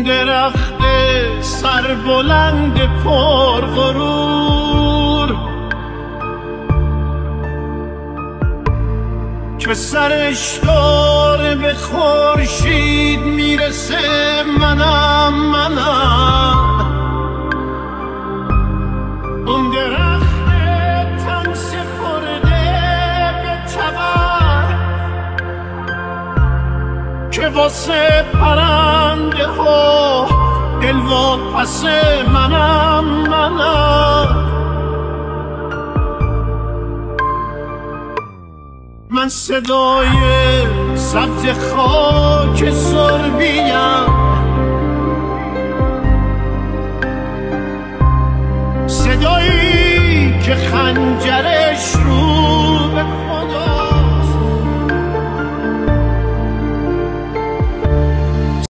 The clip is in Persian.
اون درخت سربلند پرغرور که سرش داره به خورشید میرسه، منم اون درخت تن سپرده به تبر که واسه پرنده ها دلواپس منم من صدای سبز خاک سربی